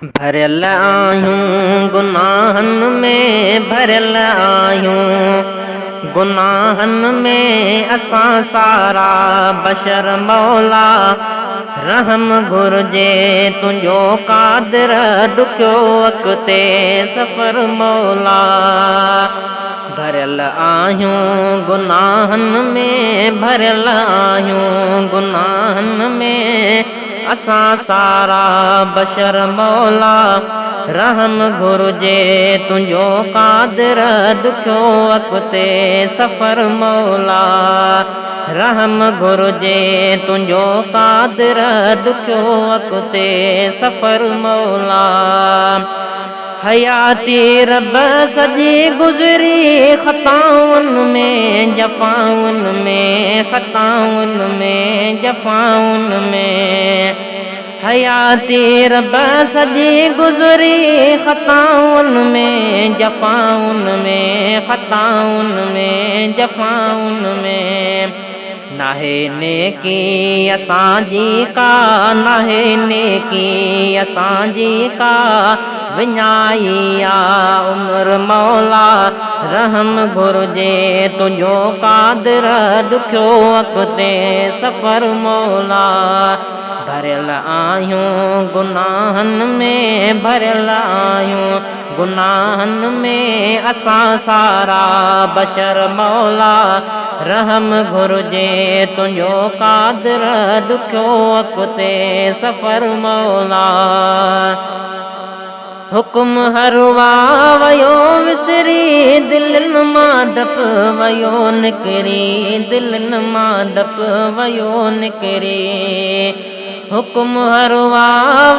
भरियल आहियूं गुनाहनि में, भरियल आहियूं गुनाहनि में असां सारा बशर मौला। रहम घुर्जे तुंहिंजो कादिर, ॾुखियो अॻिते सफ़र मौला। भरियल आहियूं गुनाहनि में, भरियल आहियूं गुनाहनि में असां सारा बशर मौला। रहम घुर्जे तुंहिंजो कादिर, ॾुखियो अॻिते सफ़र मौला। रहम घुर्जे तुंहिंजो कादिर, ॾुखियो अॻिते सफ़र मौला। हयाती रब सॼी गुज़री ख़ताउनि में, जफ़ाउनि में, ख़ताउनि में, जफ़ाउनि में। हयाती रब सॼी गुज़री ख़ताउनि में, जफ़ाउनि में, ख़ताउनि में, जफ़ाउनि में। नाहे नेकी असांजी का, नाहे नेकी असांजी का, विञाई आ उमिरि मौला। रहम घुर्जे तुंहिंजो कादिर, ॾुखियो अॻिते सफ़र मौला। भरियल आहियूं गुनाहनि में, भरियल आहियूं गुनाहनि में असां सारा बशर मौला। रहम घुर्जे तुंहिंजो कादिर, ॾुखियो अॻिते सफ़र मौला। हुकुम हरवा वयो विसरी, दिलनि मां डपु वयो निकिरी, दिलनि मां डपु वयो निकिरी। हुकुम हरवा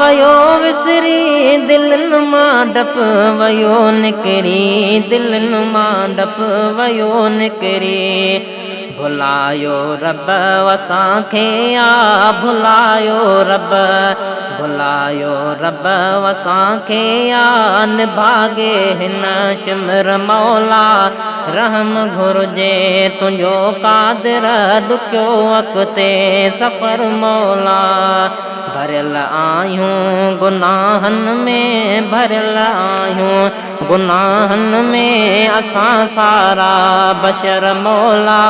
वयो विसरी, दिलनि मां डपु वयो निकिरी, दिलनि मां डपु वयो निकिरी। भुलायो रब असांखे आ, भुलायो रब, भुलायो रब असांखे आ, निभागे हिन शिमर मौला। रहम घुर्जे तुंहिंजो कादिर, ॾुखियो अॻिते सफ़र मौला। भरियल आहियूं गुनाहनि में, भरियल आहियूं गुनाहनि में असां सारा बशर मौला।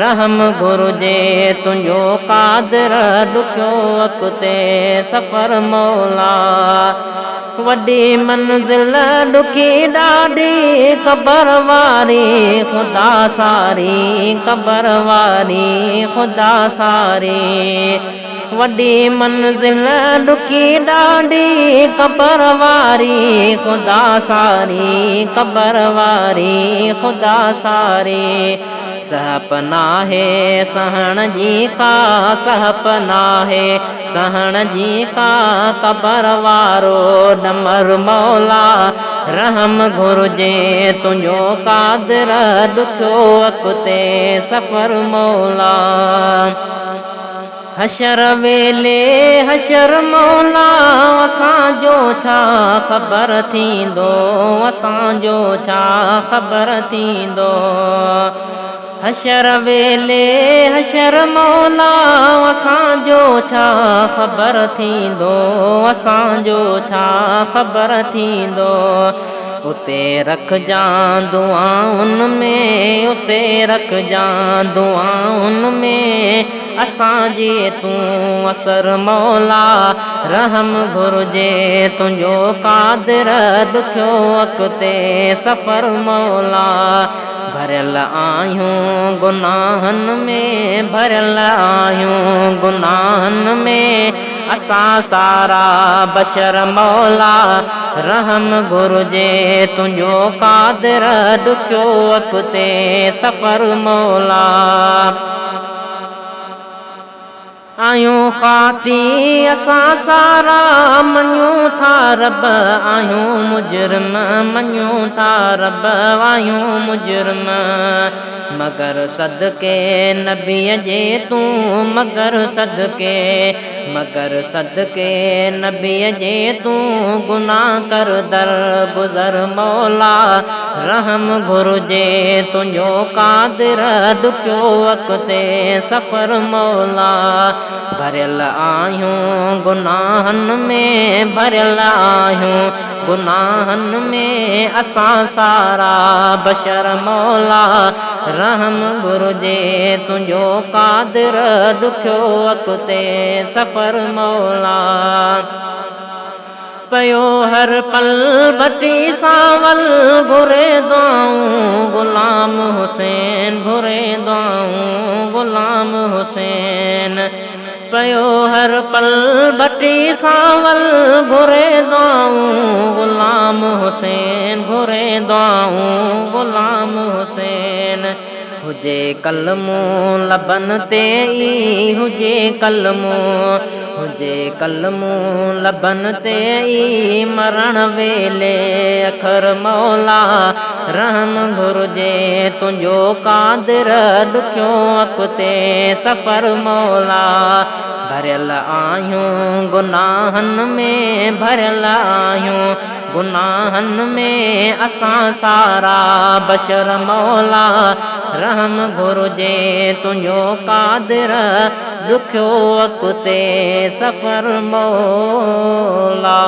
रहम घुर्जे तुंहिंजो कादिर, ॾुखियो अॻिते सफ़र मौला। वॾी मंज़िल ॾुखी ॾाढी क़बर वारी ख़ुदा सारी, क़बर वारी ख़ुदा सारी। वॾी मंज़िल ॾुखी ॾाढी क़बर वारी ख़ुदा सारी, क़बर वारी ख़ुदा सारी। सहप नाहे सहण जी का, सहप नाहे सहण जी का, क़बर वारो ॾमर मौला। रहम घुर्जे तुंहिंजो कादिर, ॾुखियो अॻिते सफ़र मौला। हशर वेले हशर मौला, असांजो छा ख़बर थींदो, असांजो छा ख़बर थींदो। हशर वेले हशर मौला, असांजो छा ख़बर थींदो, असांजो छा ख़बर थींदो। उते रखजांइ दुआउनि में, उते रखजांइ दुआउनि में असांजे तूं असर मौला। रहम घुर्जे तुंहिंजो कादिर, ॾुखियो अॻिते सफ़र मौला। भरियल आहियूं गुनाहनि में, भरियल आहियूं गुनाहनि में असां सारा बशर मौला। रहम घुर्जे तुंहिंजो कादिर, ॾुखियो अॻिते सफ़र मौला। आहियूं ख़ाती असां सारा, मञूं था रब आहियूं मुजरिम, मञूं था रब आहियूं मुजरिम। मगर सदके नबीअ जे तूं, मगर सदके, मगर सदके नबीअ जे तूं गुनाह कर दर गुज़र मौला। रहम घुर्जे तुंहिंजो कादिर, ॾुखियो अॻिते सफ़र मौला। भरियल आहियूं गुनाहनि में, भरियल आहियूं गुनाहनि में असां सारा बशर मौला रहम घुर्जे तुंहिंजो कादिर ॾुखियो अॻिते सफ़र मौला पयो हर पल बटी सावल घुरे दुआऊं गुलाम हुसैन घुरे दुआऊं गुलाम हुसैन पयो हर पल बटी सावल घुरे दुआऊं गुलाम हुसैन घुरे दुआऊं गुलाम हुसैन हुजे कलमो लबन ते ई हुजे कलमो हुजे कलमो लबन ते ई मरण वेले अखर मौला रहम घुर्जे तुंहिंजो कादिर ॾुखियो अॻिते सफ़र मौला भरियल आहियूं गुनाहनि में भरियल आहियूं गुनाहनि में असां सारा बशर मौला रहम घुर्जे तुंहिंजो कादिर ॾुखियो अॻिते सफ़र मौला